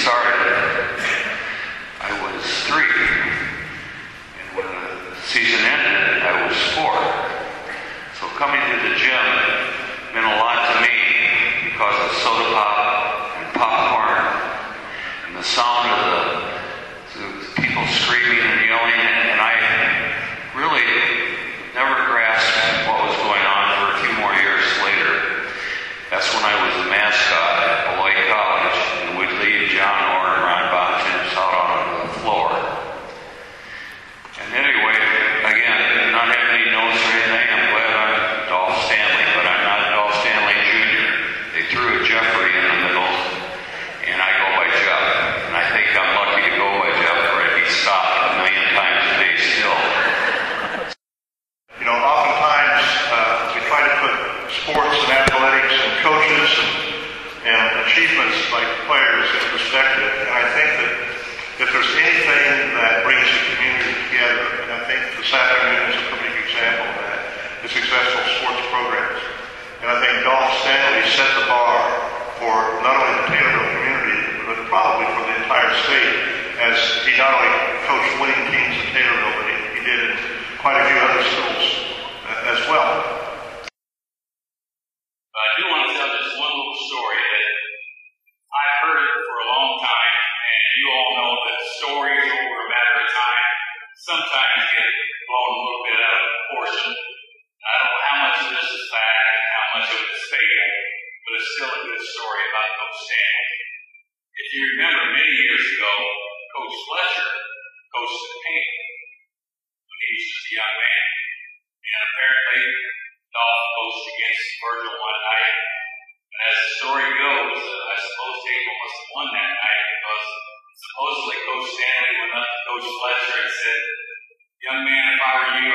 started, I was 3. And when the season ended, I was 4. So coming to the gym meant a lot to me because of soda pop and popcorn and the sound of the people screaming and yelling. And I really never grasped what was going on for a few more years later. That's when I was the mascot at Beloit College, and we'd leave John Orr and Ron Bonchins out on the floor. And anyway, again, not having any notes or anything, I'm glad I'm Dolph Stanley, but I'm not Dolph Stanley Jr. They threw a Jeffrey in the middle, and I go by Jeff. And I think I'm lucky to go by Jeff, or I'd be stopped a million times a day still. You know, oftentimes we try to put sports and athletics and coaches and achievements like players in perspective. And I think that if there's anything that brings the community together, and I think this afternoon is a perfect example of that, is successful sports programs. And I think Dolph Stanley set the bar for not only the Taylorville community, but probably for the entire state, as he not only coached winning teams in Taylorville, but he did in quite a few other schools as well. I do want to tell just one little story that I've heard it for a long time, and you all know that stories over a matter of time sometimes get blown a little bit out of proportion. I don't know how much of this is fact and how much of it is fable, but it's still a good story about Coach Stanley. If you remember, many years ago, Coach Fletcher coached the paint when he was just a young man. And apparently, Dolph coached against Virgil one night. And as the story goes, I suppose Taylor must have won that night because supposedly Coach Stanley went up to Coach Fletcher and said, "Young man, if I were you,